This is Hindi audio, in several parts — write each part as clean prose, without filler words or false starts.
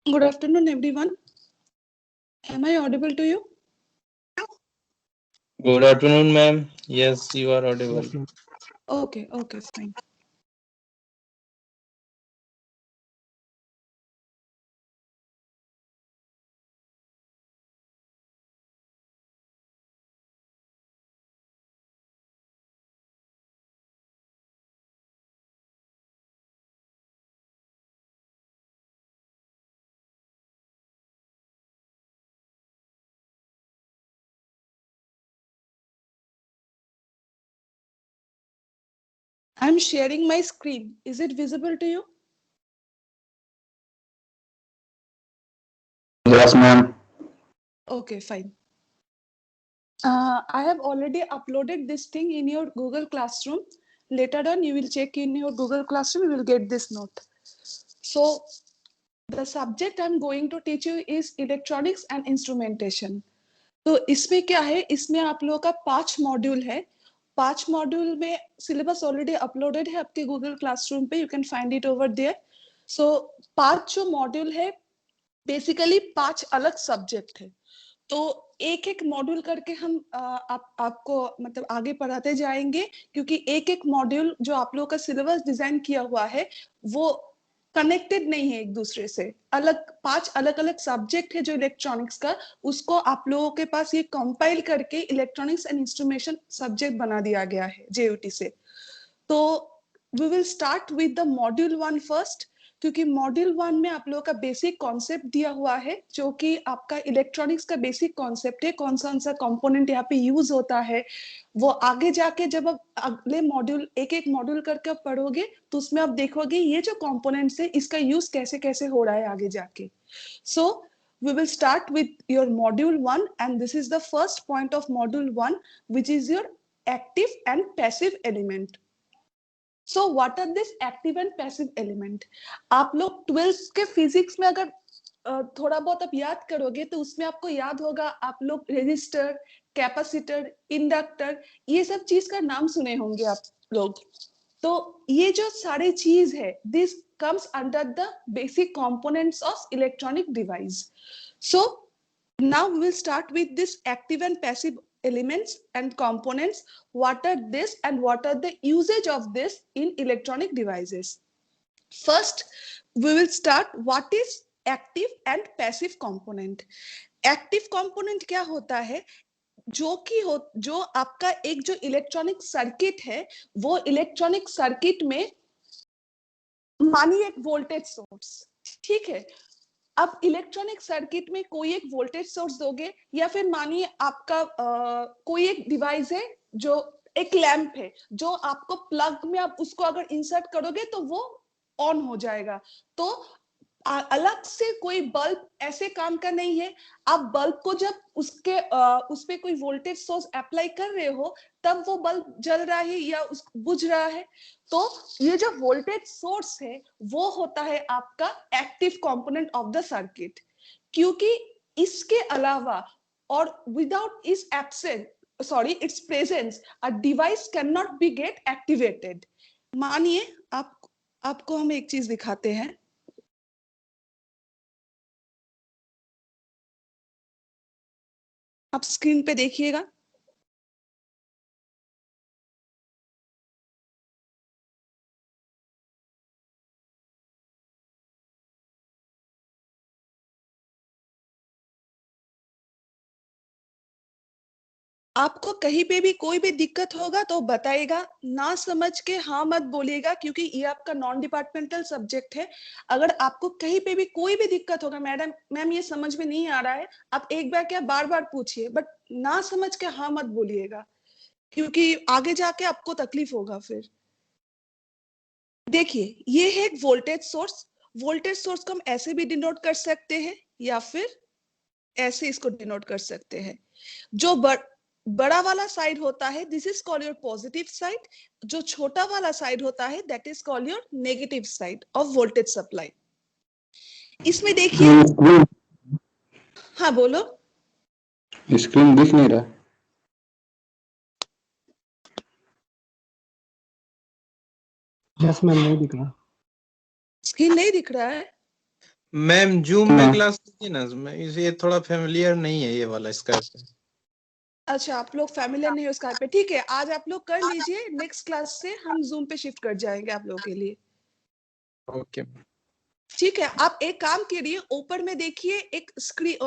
Good afternoon, everyone. Am I audible to you? Good afternoon, ma'am. Yes, you are audible. Okay, fine. I'm sharing my screen. Is it visible to you? Yes, ma'am. Okay, fine. I have already uploaded this thing in your Google Classroom. Later on, you will check in your Google Classroom, you will get this note. So, the subject I'm going to teach you is electronics and instrumentation. तो इसमें क्या है, इसमें आप लोगों का 5 मॉड्यूल है। 5 मॉड्यूल में सिलेबस ऑलरेडी अपलोडेड है आपके गूगल क्लासरूम पे, you can find it over there. So 5 जो मॉड्यूल है बेसिकली 5 अलग सब्जेक्ट है। तो एक एक मॉड्यूल करके हम आपको मतलब आगे पढ़ाते जाएंगे, क्योंकि एक एक मॉड्यूल जो आप लोगों का सिलेबस डिजाइन किया हुआ है वो कनेक्टेड नहीं है एक दूसरे से। अलग 5 अलग अलग सब्जेक्ट है जो इलेक्ट्रॉनिक्स का, उसको आप लोगों के पास ये कंपाइल करके इलेक्ट्रॉनिक्स एंड इंस्ट्रूमेंटेशन सब्जेक्ट बना दिया गया है जेयूटी से। तो we will start with the module 1 first, क्योंकि मॉड्यूल 1 में आप लोगों का बेसिक कॉन्सेप्ट दिया हुआ है, जो कि आपका इलेक्ट्रॉनिक्स का बेसिक कॉन्सेप्ट है। कौन सा कंपोनेंट यहाँ पे यूज होता है, वो आगे जाके जब आप अगले मॉड्यूल एक एक मॉड्यूल करके आप पढ़ोगे तो उसमें आप देखोगे ये जो कंपोनेंट्स है इसका यूज कैसे कैसे हो रहा है आगे जाके। सो we will start with your module 1, and this is the first point of module 1, which is your active and passive element. So what are this active and passive element? आप लोग 12th के फिजिक्स में अगर थोड़ा बहुत आप याद करोगे तो उसमें आपको याद होगा, आप लोग रेजिस्टर, कैपेसिटर, इंडक्टर, ये सब चीज का नाम सुने होंगे आप लोग। तो ये जो सारी चीज है, this comes under the basic components of electronic device. So now we will start with this active and passive elements and components. What are this and what are the usage of this in electronic devices? First, we will start what is active and passive component. Active component क्या होता है? जो आपका एक जो इलेक्ट्रॉनिक सर्किट है, वो इलेक्ट्रॉनिक सर्किट में मानिए एक वोल्टेज सोर्स, ठीक है। अब इलेक्ट्रॉनिक सर्किट में कोई एक वोल्टेज सोर्स दोगे, या फिर मानिए आपका कोई एक डिवाइस है जो एक लैंप है, जो आपको प्लग में आप उसको अगर इंसर्ट करोगे तो वो ऑन हो जाएगा। तो अलग से कोई बल्ब ऐसे काम का नहीं है। आप बल्ब को जब उस पे कोई वोल्टेज सोर्स अप्लाई कर रहे हो तब वो बल्ब जल रहा है या बुझ रहा है। तो ये जो वोल्टेज सोर्स है वो होता है आपका active component of the circuit, क्योंकि इसके अलावा और विदाउट इस absent its presence, a device cannot be get activated. मानिए आपको हम एक चीज दिखाते हैं। आप स्क्रीन पे देखिएगा। आपको कहीं पे भी कोई भी दिक्कत होगा तो बताइएगा, ना समझ के हाँ मत बोलिएगा, क्योंकि ये आपका नॉन डिपार्टमेंटल सब्जेक्ट है। अगर आपको कहीं पे भी कोई भी दिक्कत होगा, मैम ये समझ में नहीं आ रहा है, आप एक बार क्या बार बार पूछिए, बट ना समझ के हाँ मत बोलिएगा, क्योंकि आगे जाके आपको तकलीफ होगा फिर। देखिए ये है एक वोल्टेज सोर्स। वोल्टेज सोर्स को हम ऐसे भी डिनोट कर सकते हैं या फिर ऐसे इसको डिनोट कर सकते हैं। जो बड़ा वाला साइड होता है, this is called your positive side. जो छोटा वाला साइड होता है, that is called your negative side of voltage supply. इसमें देखिए, हाँ बोलो। स्क्रीन दिख नहीं रहा। यस मैम, नहीं दिख रहा। स्क्रीन नहीं दिख रहा है? मैम जूम में हाँ। क्लास लीजिए ना, मैं ये थोड़ा फेमिलियर नहीं है ये वाला स्काइप पे। अच्छा, आप लोग फैमिलियर नहीं हो स्काइप पे, ठीक है, आज आप लोग कर लीजिए, नेक्स्ट क्लास से हम जूम पे शिफ्ट कर जाएंगे आप लोगों के लिए। ओके। ठीक है, आप एक काम करिए, ऊपर में देखिए एक स्क्रीन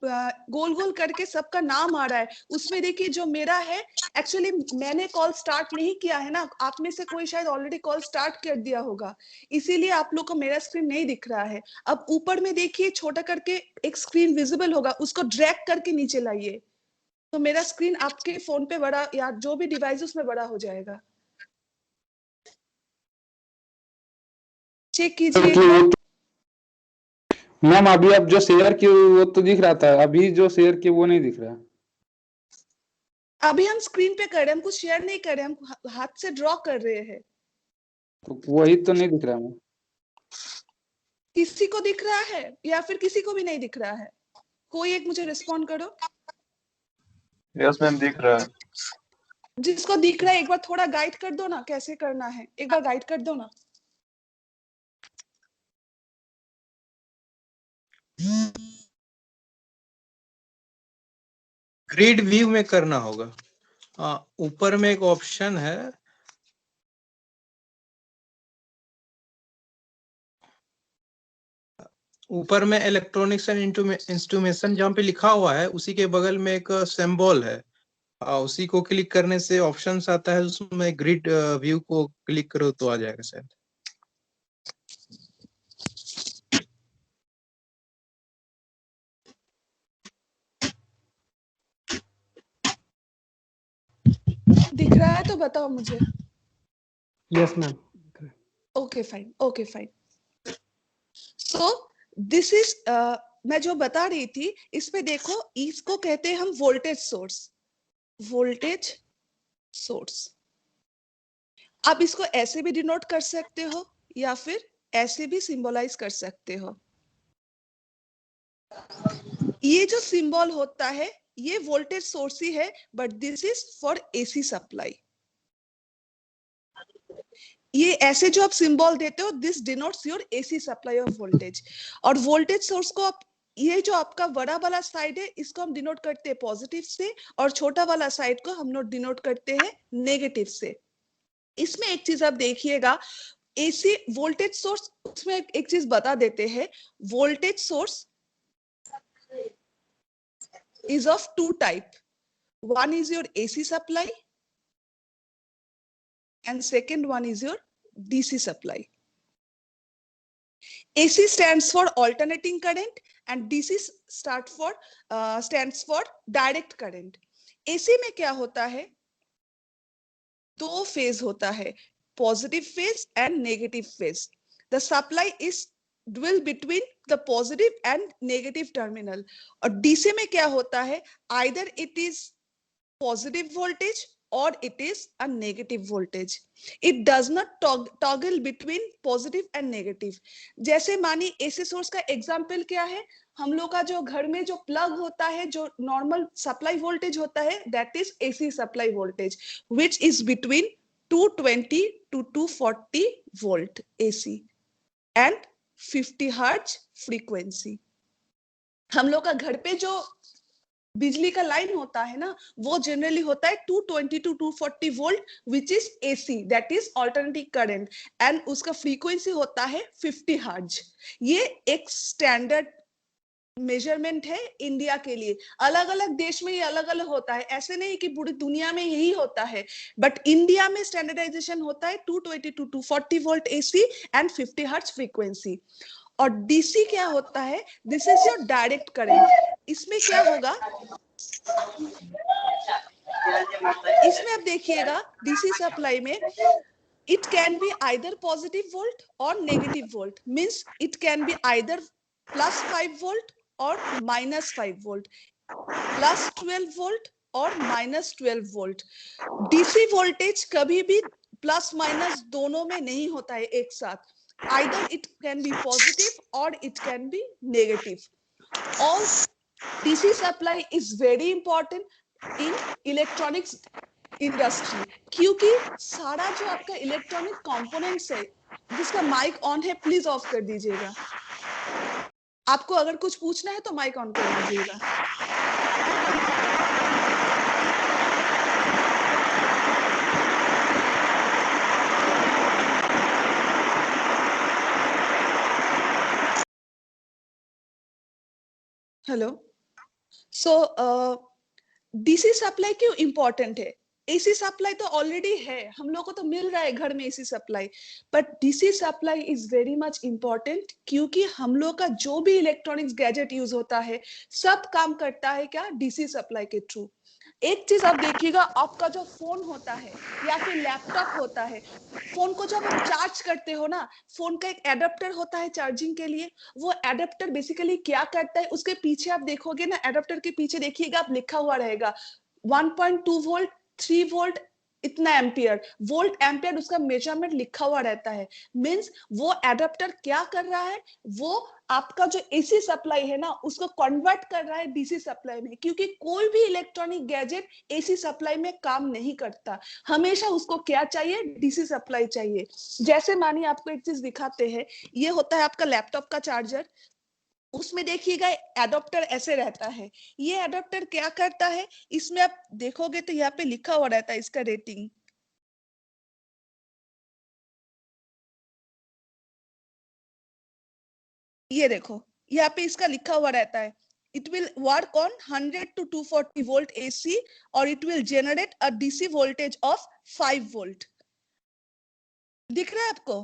गोल गोल करके सबका नाम आ रहा है, उसमें देखिए जो मेरा है, एक्चुअली मैंने कॉल स्टार्ट नहीं किया है ना, आप में से कोई शायद ऑलरेडी कॉल स्टार्ट कर दिया होगा, इसीलिए आप लोग को मेरा स्क्रीन नहीं दिख रहा है। अब ऊपर में देखिए छोटा करके एक स्क्रीन विजिबल होगा, उसको ड्रैग करके नीचे लाइए, तो मेरा स्क्रीन आपके फोन पे बड़ा या जो भी डिवाइस उसमें बड़ा हो जाएगा। चेक कीजिए एक बार। मैम अभी आप जो शेयर किए वो तो दिख रहा था, अभी जो शेयर किए वो नहीं दिख रहा। अभी हम स्क्रीन पे कर रहे हैं, हम कुछ शेयर नहीं कर रहे हैं, हम हाथ से ड्रॉ कर रहे हैं। तो वही तो नहीं दिख रहा मैम। किसी को दिख रहा है या फिर किसी को भी नहीं दिख रहा है? कोई एक मुझे रिस्पॉन्ड करो। यस मैम दिख रहा है। जिसको दिख रहा है एक बार थोड़ा गाइड कर दो ना, कैसे करना है एक बार गाइड कर दो ना। ग्रिड व्यू में करना होगा। ऊपर में एक ऑप्शन है, ऊपर में इलेक्ट्रॉनिक्स एंड इंस्ट्रूमेंटेशन जहाँ पे लिखा हुआ है उसी के बगल में एक सिंबल है, उसी को क्लिक करने से ऑप्शंस आता है, उसमें ग्रिड व्यू को क्लिक करो तो आ जाएगा शायद। दिख रहा है तो बताओ मुझे। Yes ma'am. Okay fine, okay fine. So this is, मैं जो बता रही थी इसमें देखो, इसको कहते हैं हम वोल्टेज सोर्स, वोल्टेज सोर्स। आप इसको ऐसे भी डिनोट कर सकते हो या फिर ऐसे भी सिंबलाइज कर सकते हो। ये जो सिंबल होता है ये वोल्टेज सोर्स ही है, but this is for AC supply. ये ऐसे जो आप सिंबल देते हो, this denotes your AC supply of voltage. और वोल्टेज सोर्स को आप, ये जो आपका बड़ा वाला साइड है इसको हम डिनोट करते हैं पॉजिटिव से, और छोटा वाला साइड को हम लोग डिनोट करते हैं नेगेटिव से। इसमें एक चीज आप देखिएगा, एसी वोल्टेज सोर्स, उसमें एक चीज बता देते हैं, voltage source is of two type. One is your AC supply and second one is your DC supply. AC stands for alternating current and DC stands for direct current. AC में क्या होता है, दो फेज होता है, positive phase and negative phase. The supply is dwell between the positive and negative terminal. और डीसी में क्या होता है, either it is positive voltage or it is a negative voltage. It does not toggle between positive and negative. जैसे मानी AC सोर्स का एग्जांपल क्या है, हम लोग का जो घर में जो प्लग होता है, जो नॉर्मल सप्लाई वोल्टेज होता है, that is AC supply voltage which is between 220 to 240 volt AC and 50 hertz frequency. हम लोग का घर पे जो बिजली का लाइन होता है ना, वो जनरली होता है 220 to 240 volt which is AC, that is alternating current, and उसका फ्रीक्वेंसी होता है 50 हर्ट्ज। ये एक स्टैंडर्ड मेजरमेंट है इंडिया के लिए। अलग अलग देश में ये अलग अलग होता है, ऐसे नहीं कि पूरी दुनिया में यही होता है, बट इंडिया में स्टैंडर्डाइजेशन होता है 220 to 240 volt AC and 50 hertz frequency. और डीसी क्या होता है, this is your direct current. इसमें क्या होगा, इसमें आप देखिएगा डीसी सप्लाई में it can be either positive volt or negative volt, means it can be either plus 5 volt or minus 5 volt, plus 12 volt or minus 12 volt. DC voltage कभी भी प्लस माइनस दोनों में नहीं होता है एक साथ, either it can be positive or it can be negative. All DC supply is very important in electronics industry, क्योंकि सारा जो आपका इलेक्ट्रॉनिक कंपोनेंट्स है, जिसका माइक ऑन है प्लीज ऑफ कर दीजिएगा। आपको अगर कुछ पूछना है तो माइक ऑन कर लीजिएगा। हेलो। सो डीसी सप्लाई क्यों इंपॉर्टेंट है? एसी सप्लाई तो ऑलरेडी है, हम लोग को तो मिल रहा है घर में AC supply, but DC supply is very much important, क्योंकि हम लोग का जो भी इलेक्ट्रॉनिक्स गैजेट यूज होता है सब काम करता है क्या, डीसी सप्लाई के थ्रू। एक चीज आप देखिएगा, आपका जो फोन होता है या फिर लैपटॉप होता है, फोन को जब आप चार्ज करते हो ना, फोन का एक एडाप्टर होता है चार्जिंग के लिए। वो एडाप्टर बेसिकली क्या करता है, उसके पीछे आप देखोगे ना, एडाप्टर के पीछे देखिएगा आप, लिखा हुआ रहेगा 1.2 वोल्ट, 3 वोल्ट, इतना एम्पियर, वोल्ट एम्पियर उसका मेजरमेंट लिखा हुआ रहता है। मींस वो एडाप्टर क्या कर रहा है, वो आपका जो एसी सप्लाई है ना उसको कन्वर्ट कर रहा है डीसी सप्लाई में, क्योंकि कोई भी इलेक्ट्रॉनिक गैजेट एसी सप्लाई में काम नहीं करता, हमेशा उसको क्या चाहिए, डीसी सप्लाई चाहिए। जैसे मानिए आपको एक चीज दिखाते हैं, ये होता है आपका लैपटॉप का चार्जर, उसमें देखिएगा एडाप्टर ऐसे रहता है। ये एडाप्टर क्या करता है, इसमें आप देखोगे तो यहाँ पे लिखा हुआ रहता है इसका रेटिंग, ये देखो यहाँ पे इसका लिखा हुआ रहता है, it will work on 100 to 240 volt AC और it will generate a DC voltage of 5 volt। दिख रहा है आपको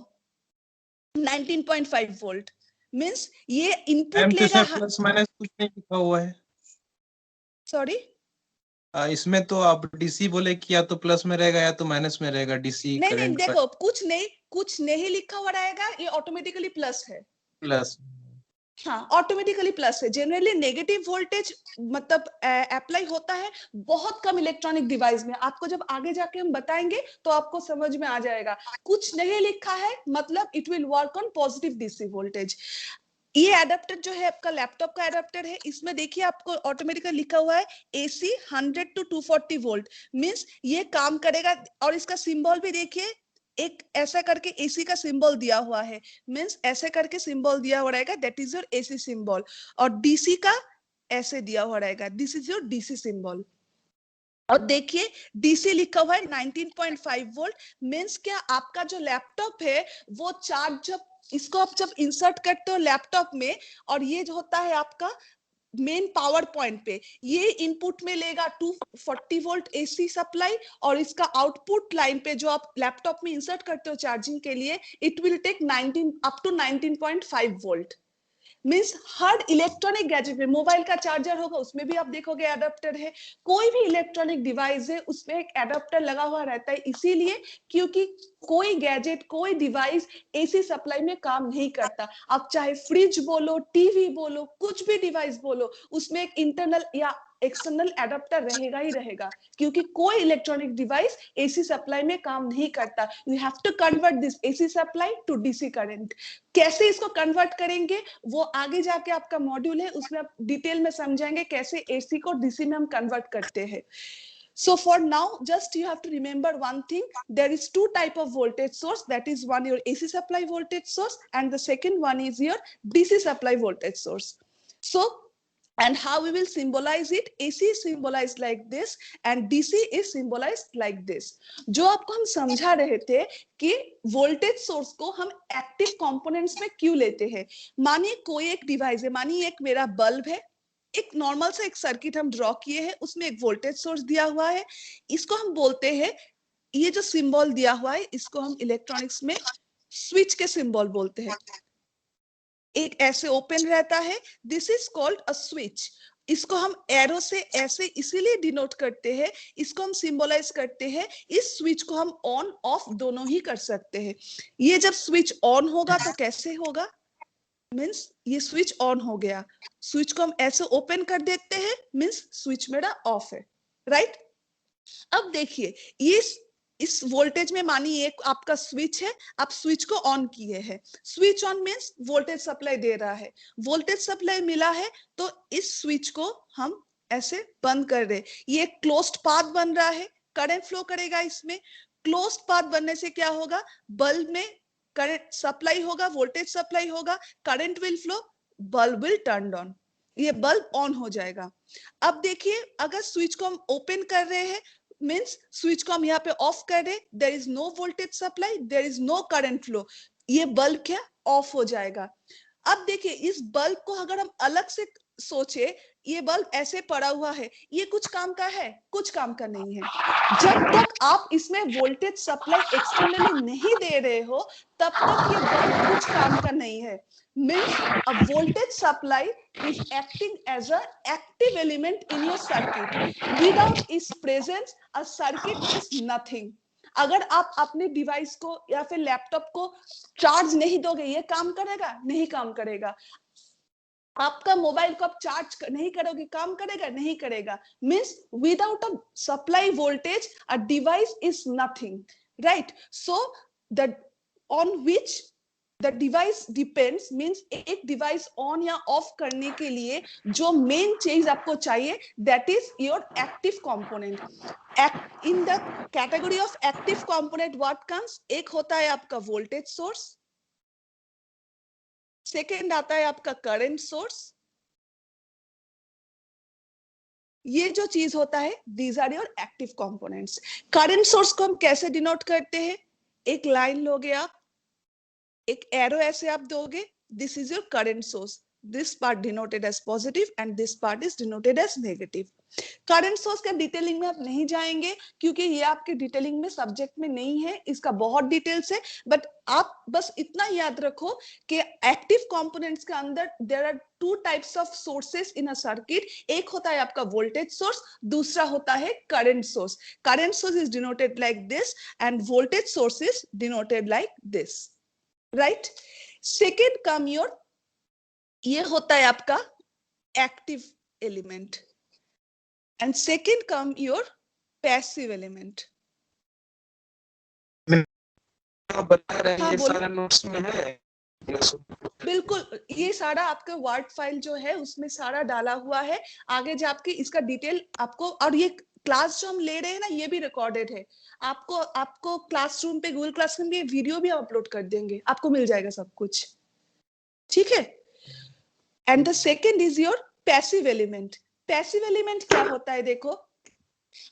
19.5 वोल्ट, मींस ये इनपुट मैम तो लेगा। इसमें प्लस माइनस कुछ नहीं लिखा हुआ है। सॉरी, इसमें तो आप डीसी बोले कि या तो प्लस में रहेगा या तो माइनस में रहेगा डीसी नहीं नहीं करंट का। देखो, कुछ नहीं लिखा हुआ रहेगा, ये ऑटोमेटिकली प्लस है। प्लस। हाँ, ऑटोमेटिकली प्लस है। जनरली नेगेटिव वोल्टेज मतलब अप्लाई होता है बहुत कम इलेक्ट्रॉनिक डिवाइस में, आपको जब आगे जाके हम बताएंगे तो आपको समझ में आ जाएगा। कुछ नहीं लिखा है मतलब it will work on positive DC voltage. ये एडाप्टर जो है आपका लैपटॉप का एडाप्टर है, इसमें देखिए आपको ऑटोमेटिकली लिखा हुआ है एसी 100 to 240 वोल्ट, मींस ये काम करेगा। और इसका सिंबल भी देखिए, एक ऐसा करके एसी का सिंबल दिया हुआ है, मींस ऐसे करके सिंबल दिया हुआ रहेगा, that is your AC symbol. और डीसी का ऐसे दिया हुआ रहेगा, this is your DC symbol. और देखिए डीसी लिखा हुआ है 19.5 वोल्ट, मींस क्या आपका जो लैपटॉप है वो चार्ज जब इसको आप जब इंसर्ट करते हो लैपटॉप में, और ये जो होता है आपका मेन पावर पॉइंट पे, ये इनपुट में लेगा 240 वोल्ट एसी सप्लाई, और इसका आउटपुट लाइन पे जो आप लैपटॉप में इंसर्ट करते हो चार्जिंग के लिए, it will take 19 up to 19.5 volt. Means हर इलेक्ट्रॉनिक गैजेट में, मोबाइल का चार्जर होगा उसमें भी आप देखोगे एडाप्टर है, कोई भी इलेक्ट्रॉनिक डिवाइस है उसमें एक एडाप्टर लगा हुआ रहता है, इसीलिए क्योंकि कोई गैजेट कोई डिवाइस एसी सप्लाई में काम नहीं करता। आप चाहे फ्रिज बोलो, टीवी बोलो, कुछ भी डिवाइस बोलो, उसमें एक इंटरनल या एक्सटर्नल एडाप्टर रहेगा ही रहेगा, क्योंकि कोई इलेक्ट्रॉनिक डिवाइस एसी सप्लाई में काम नहीं करता। You have to convert this AC supply to DC current. कैसे इसको कन्वर्ट करेंगे वो आगे जाके आपका मॉड्यूल है, उसमें आप डिटेल में समझाएंगे कैसे एसी को डीसी में हम कन्वर्ट करते हैं। So for now, just you have to remember one thing. There is two type of voltage source. That is one your AC supply voltage source, and the second one is your DC supply voltage source. So, and how we will symbolize it? AC is symbolized like this, and DC is symbolized like this. जो आपको हम समझा रहे थे कि वोल्टेज सोर्स को हम एक्टिव कंपोनेंट्स में क्यों लेते हैं। मानिए कोई एक डिवाइस है, मानिए एक मेरा बल्ब है, एक नॉर्मल सा एक सर्किट हम ड्रॉ किए हैं, उसमें एक वोल्टेज सोर्स दिया हुआ है, इसको हम बोलते हैं, ये जो सिंबल दिया हुआ है इसको हम इलेक्ट्रॉनिक्स में स्विच के सिंबल बोलते हैं। एक ऐसे ओपन रहता है, this is called a switch. इसको हम एरो से ऐसे इसीलिए डिनोट करते हैं, इसको हम सिंबलाइज करते हैं, इस स्विच को हम ऑन ऑफ दोनों ही कर सकते हैं। ये जब स्विच ऑन होगा तो कैसे होगा, मीन्स ये स्विच ऑन हो गया, स्विच को हम ऐसे ओपन कर देते हैं, मीन्स स्विच मेरा ऑफ है, राइट। अब देखिए इस वोल्टेज में मानिए एक आपका स्विच है, आप स्विच को ऑन किए हैं, switch on means voltage supply दे रहा है, वोल्टेज सप्लाई मिला है तो इस स्विच को हम ऐसे बंद कर दे, ये क्लोज्ड पाथ बन रहा है, करंट फ्लो करेगा इसमें। क्लोज्ड पाथ बनने से क्या होगा, बल्ब में करंट सप्लाई होगा, वोल्टेज सप्लाई होगा, current will flow, bulb will turn on, ये बल्ब ऑन हो जाएगा। अब देखिए अगर स्विच को हम ओपन कर रहे हैं मीन्स स्विच को हम यहाँ पे ऑफ कर रहे, there is no voltage supply, there is no current flow, ये बल्ब क्या ऑफ हो जाएगा। अब देखिए इस बल्ब को अगर हम अलग से सोचे, ये बल्ब ऐसे पड़ा हुआ है, ये कुछ काम का है? कुछ काम का नहीं है। जब तक आप इसमें वोल्टेज सप्लाई एक्सटर्नली नहीं दे रहे हो तब तक ये बल्ब कुछ काम का नहीं है। Means a voltage supply is acting as a active element in your circuit. Without its presence, a circuit is nothing. अगर आप अपने डिवाइस को या फिर लैपटॉप को चार्ज नहीं दोगे, ये काम करेगा? नहीं काम करेगा। आपका मोबाइल को आप चार्ज नहीं करोगे, काम करेगा? नहीं करेगा। Means without a supply voltage a device is nothing, right? So the on which the device depends means एक डिवाइस ऑन या ऑफ करने के लिए जो मेन चीज आपको चाहिए that is your active component. In the category of active component what comes, एक होता है आपका वोल्टेज सोर्स, सेकेंड आता है आपका करंट सोर्स, ये जो चीज होता है these are your active components. Current source को हम कैसे डिनोट करते हैं? एक लाइन लोगे आप, एक एरो ऐसे आप दोगे, this is your current source, this part denoted as positive and this part is denoted as negative. Current source का डिटेलिंग में आप नहीं जाएंगे क्योंकि ये आपके डिटेलिंग में सब्जेक्ट में नहीं है, इसका बहुत डिटेल्स है, बट आप बस इतना याद रखो कि एक्टिव कंपोनेंट्स के अंदर there are two types of sources in a circuit. एक होता है आपका वोल्टेज सोर्स, दूसरा होता है current source. Current source is denoted like this and voltage source is denoted like this, right? Second come your, ये होता है आपका active element and second come your passive element. आप बता रहे हैं हाँ, ये बोलिए। सारा नोट्स में है? बिल्कुल, ये सारा आपका वर्ड फाइल जो है उसमें सारा डाला हुआ है, आगे जाके इसका डिटेल आपको, और ये क्लास जो हम ले रहे हैं ना ये भी रिकॉर्डेड है, आपको क्लासरूम पे गूगल क्लासरूम पे वीडियो भी अपलोड कर देंगे, आपको मिल जाएगा सब कुछ, ठीक है? And the second is your passive element. Passive element क्या होता है? देखो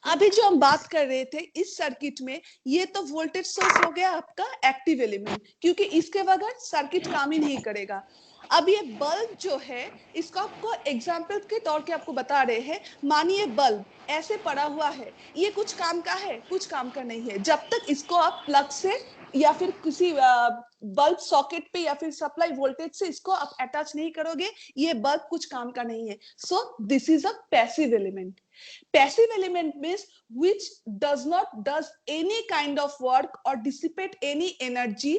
अभी जो हम बात कर रहे थे इस सर्किट में, ये तो वोल्टेज सोर्स हो गया आपका एक्टिव एलिमेंट, क्योंकि इसके बगैर सर्किट काम ही नहीं करेगा। अब ये बल्ब जो है इसको आपको एग्जाम्पल के तौर पे आपको बता रहे हैं, मानिए बल्ब ऐसे पड़ा हुआ है, ये कुछ काम का है? कुछ काम का नहीं है। जब तक इसको आप प्लग से या फिर किसी बल्ब सॉकेट पे या फिर सप्लाई वोल्टेज से इसको आप अटैच नहीं करोगे, ये बल्ब कुछ काम का नहीं है। So this is a passive element. Passive element means which does any kind of work or dissipate any energy.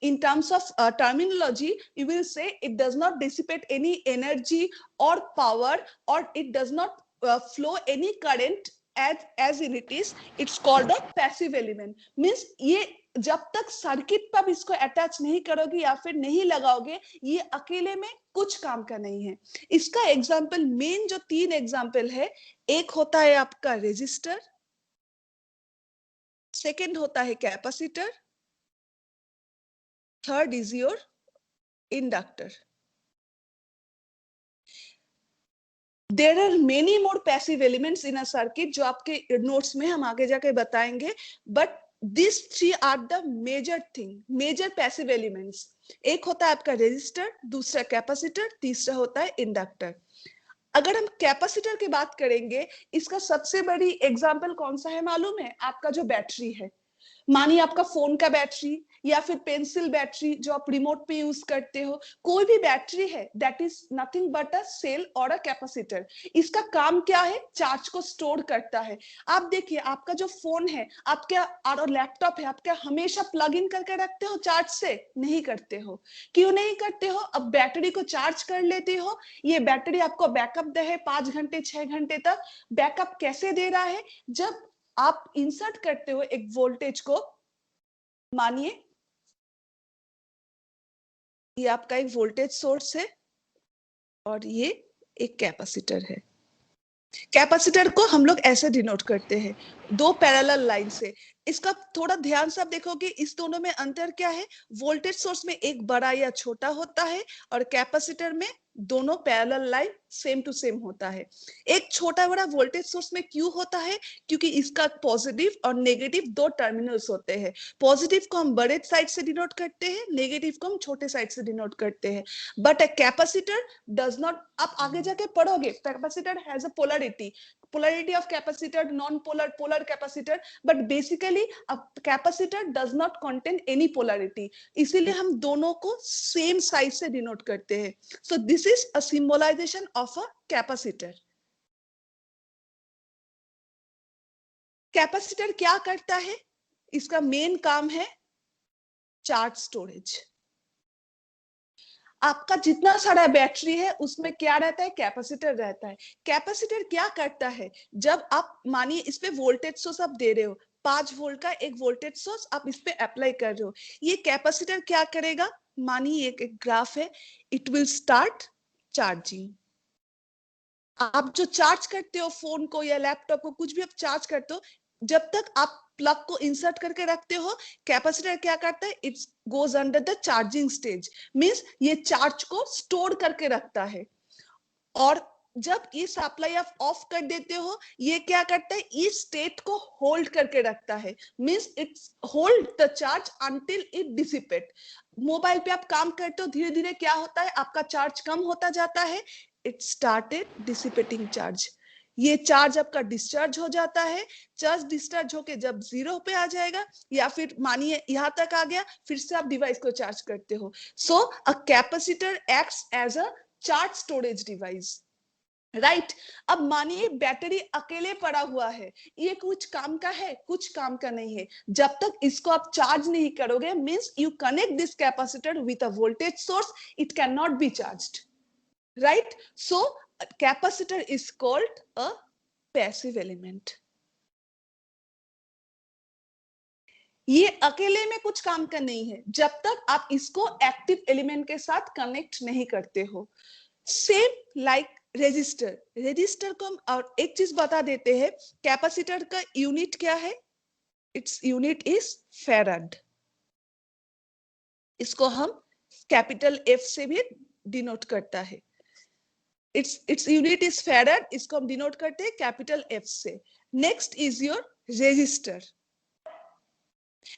In terms of terminology, you will say it does not dissipate any energy or power, or it does not flow any current as it is. It's called a passive element. Means ये जब तक सर्किट पर इसको अटैच नहीं करोगे या फिर नहीं लगाओगे, ये अकेले में कुछ काम का नहीं है। इसका एग्जाम्पल, मेन जो 3 एग्जाम्पल है, एक होता है आपका रेजिस्टर, सेकेंड होता है capacitor, third is your inductor. There are many more passive elements in a circuit जो आपके नोट्स में हम आगे जाके बताएंगे, but these 3 are the major thing, major passive elements. एक होता है आपका रेजिस्टर, दूसरा कैपेसिटर, तीसरा होता है इंडक्टर। अगर हम कैपेसिटर की बात करेंगे, इसका सबसे बड़ी एग्जांपल कौन सा है मालूम है? आपका जो बैटरी है, मानिए आपका फोन का बैटरी या फिर पेंसिल बैटरी जो आप रिमोट पे यूज करते हो, कोई भी बैटरी है that is nothing but a cell और अ कैपेसिटर। इसका काम क्या है? चार्ज को स्टोर करता है। आप देखिए आपका जो फोन है आपका और लैपटॉप है, आप क्या हमेशा प्लग इन करके रखते हो चार्ज से? नहीं करते हो। क्यों नहीं करते हो? अब बैटरी को चार्ज कर लेते हो, ये बैटरी आपको बैकअप दे है 5 घंटे 6 घंटे तक। बैकअप कैसे दे रहा है? जब आप इंसर्ट करते हो एक वोल्टेज को, मानिए ये आपका एक वोल्टेज सोर्स है और ये एक कैपेसिटर है। कैपेसिटर को हम लोग ऐसे डिनोट करते हैं 2 पैरेलल लाइन से। इसका थोड़ा ध्यान से आप देखोगे, इस दोनों में अंतर क्या है? वोल्टेज सोर्स में एक बड़ा या छोटा होता है और कैपेसिटर में दोनों parallel line same to same होता है। एक छोटा बड़ा वोल्टेज सोर्स में क्यों होता है? क्योंकि इसका पॉजिटिव और नेगेटिव दो टर्मिनल्स होते हैं। पॉजिटिव को हम बड़े साइड से डिनोट करते हैं, नेगेटिव को हम छोटे साइड से डिनोट करते हैं। But a capacitor does not, आप आगे जाके पढ़ोगे, capacitor has a polarity, polarity of capacitor, non-polar, polar capacitor, but basically a capacitor does not contain any polarity, इसीलिए हम दोनों को सेम साइज से डिनोट करते हैं। So this is a symbolization of a capacitor. Capacitor क्या करता है? इसका मेन काम है चार्ज स्टोरेज। आपका जितना सारा बैटरी है उसमें क्या रहता है? कैपेसिटर रहता है। कैपेसिटर क्या करता है? जब आप मानिए इस पे वोल्टेज सोर्स आप दे रहे हो, 5 वोल्ट का एक वोल्टेज सोर्स आप इस पे अप्लाई कर रहे हो, ये कैपेसिटर क्या करेगा? मानिए एक ग्राफ है, इट विल स्टार्ट चार्जिंग। आप जो चार्ज करते हो फोन को या लैपटॉप को, कुछ भी आप चार्ज करते हो, जब तक आप प्लग को इंसर्ट करके रखते हो, कैपेसिटर क्या करता है? It goes under the charging stage, means ये चार्ज को स्टोर करके रखता है। और जब ये सप्लाई आप ऑफ कर देते हो, ये क्या करता है? इस स्टेट को होल्ड करके रखता है, means it's hold the charge until it dissipate. Mobile पे आप काम करते हो, धीरे धीरे क्या होता है? आपका चार्ज कम होता जाता है, इट स्टार्टेड डिसिपेटिंग चार्ज। ये चार्ज आपका डिस्चार्ज हो जाता है। चार्ज डिस्चार्ज होके जब 0 पे आ जाएगा, या फिर मानिए यहाँ तक आ गया, फिर से आप डिवाइस को चार्ज करते हो। So a capacitor acts as a charge storage device, right? अब मानिए बैटरी अकेले पड़ा हुआ है, ये कुछ काम का है? कुछ काम का नहीं है। जब तक इसको आप चार्ज नहीं करोगे, means you connect this capacitor with a voltage source, it can not be charged, right? So a capacitor is called a passive element. ये अकेले में कुछ काम का नहीं है जब तक आप इसको एक्टिव एलिमेंट के साथ कनेक्ट नहीं करते हो। सेम लाइक रेजिस्टर, रेजिस्टर को हम और एक चीज बता देते हैं, कैपेसिटर का यूनिट क्या है? Its unit is farad. इसको हम कैपिटल एफ से भी डिनोट करता है। its unit is farad, इसको हम डिनोट करते हैं कैपिटल एफ से। Next is your resistor.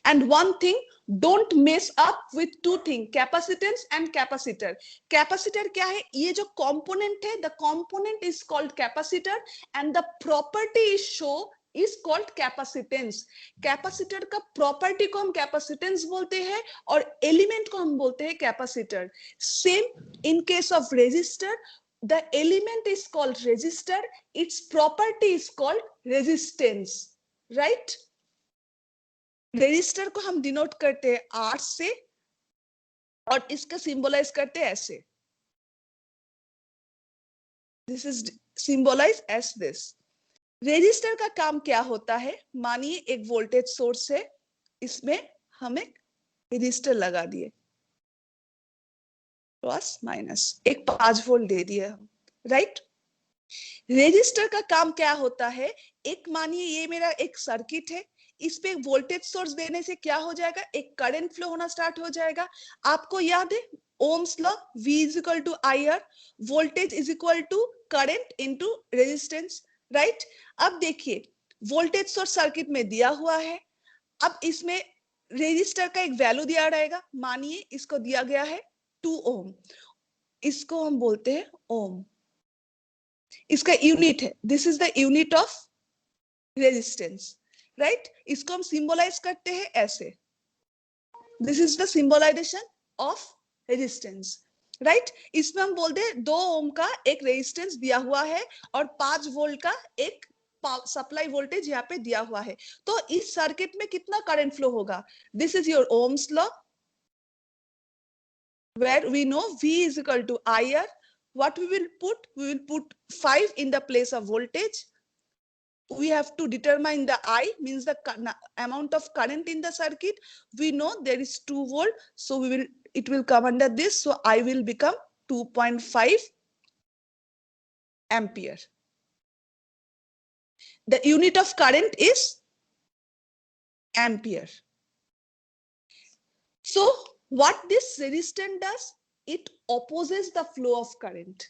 And one thing, don't mess up with two thing, capacitance and capacitor. Capacitor क्या है? ये जो कंपोनेंट है, the component is called capacitor and the property is show is called capacitance. Capacitor का प्रॉपर्टी को हम कैपेसिटेंस बोलते हैं और एलिमेंट को हम बोलते हैं capacitor. Same in case of resistor, the element is called resistor, its property is called resistance, right? Resistor को हम डिनोट करते हैं R से और इसका सिंबलाइज करते हैं ऐसे, this is symbolized as this. Resistor का काम क्या होता है? मानिए एक वोल्टेज सोर्स है, इसमें हम एक रेजिस्टर लगा दिए, प्लस माइनस एक 5 वोल्ट दे दिए हम, राइट? रेजिस्टर का काम क्या होता है? एक मानिए ये मेरा एक सर्किट है, इस पे वोल्टेज सोर्स देने से क्या हो जाएगा? एक करंट फ्लो होना स्टार्ट हो जाएगा। आपको याद है Ohm's law, V is equal to IR, voltage is equal to current into resistance, right? अब देखिए वोल्टेज सोर्स सर्किट में दिया हुआ है, अब इसमें रेजिस्टर का एक वैल्यू दिया रहेगा, मानिए इसको दिया गया है 2 ओम, इसको हम बोलते हैं ओम, इसका यूनिट है, this is the unit of resistance, right? इसको हम सिंबलाइज करते हैं ऐसे, this is the symbolisation of resistance, right? इसमें हम बोलते हैं 2 ओम का एक रेजिस्टेंस दिया हुआ है और 5 वोल्ट का एक सप्लाई वोल्टेज यहाँ पे दिया हुआ है, तो इस सर्किट में कितना करंट फ्लो होगा? This is your Ohm's law, where we know V is equal to IR. What we will put? We will put 5 in the place of voltage. We have to determine the I, means the amount of current in the circuit. We know there is 2 volt, so it will come under this. So I will become 2.5 ampere. The unit of current is ampere. So what this resistance does? it opposes the flow of current.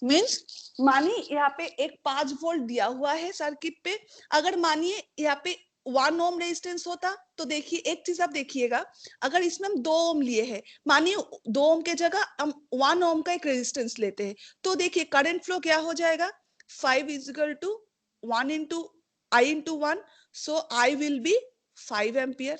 Means मानिए यहाँ पे एक 5 वोल्ट दिया हुआ है सर्किट पे, अगर मानिए यहाँ पे 1 ओम रेजिस्टेंस होता तो देखिए एक चीज आप देखिएगा, अगर इसमें हम 2 ओम लिए हैं, मानिए 2 ओम के जगह हम 1 ओम का एक रेजिस्टेंस लेते हैं, तो देखिए करंट फ्लो क्या हो जाएगा, 5 = 1 × I × 1, so I will be 5 ampere.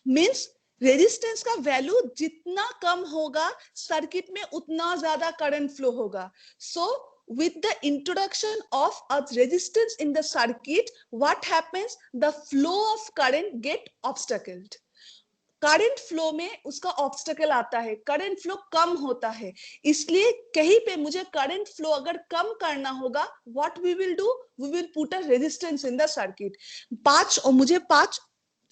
Means resistance का वैल्यू जितना कम होगा सर्किट में उतना ज्यादा करंट फ्लो होगा। सो with the introduction of a resistance in the circuit, what happens, the flow of current get obstacled. Current flow में उसका ऑब्स्टेकल आता है, करंट फ्लो कम होता है, इसलिए कहीं पे मुझे करंट फ्लो अगर कम करना होगा, what we will do, we will put a resistance in the circuit. 5 और मुझे 5,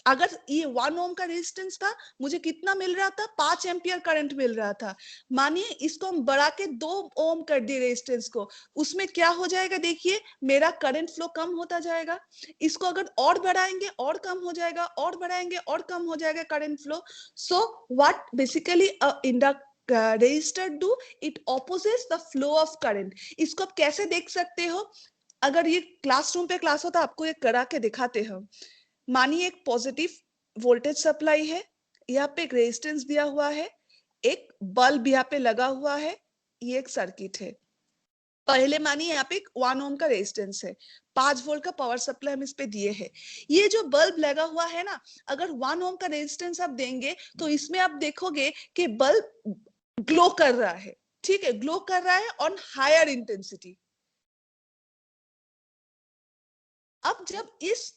अगर ये 1 ओम का रेजिस्टेंस था, मुझे कितना मिल रहा था, 5 एम्पियर करंट मिल रहा था। मानिए इसको हम बढ़ा के 2 ओम कर दिए रेजिस्टेंस को, उसमें क्या हो जाएगा, देखिए मेरा करंट फ्लो कम होता जाएगा। इसको अगर और बढ़ाएंगे और कम हो जाएगा, और बढ़ाएंगे और कम हो जाएगा current flow. So what basically resistor do, it opposites the flow of current. इसको आप कैसे देख सकते हो, अगर ये क्लासरूम पे क्लास होता आपको ये करा के दिखाते हैं। मानिए एक पॉजिटिव वोल्टेज सप्लाई है, यहाँ पे एक रेजिस्टेंस दिया हुआ है, एक बल्ब यहाँ पे लगा हुआ है, ये एक सर्किट है। पहले मानिए यहाँ पे 1 ओम का रेजिस्टेंस है, 5 वोल्ट का पावर सप्लाई हम इस पे दिए हैं। ये जो बल्ब लगा हुआ है ना, अगर 1 ओम का रेजिस्टेंस आप देंगे तो इसमें आप देखोगे कि बल्ब ग्लो कर रहा है, ठीक है, ग्लो कर रहा है ऑन हायर इंटेंसिटी। अब जब इस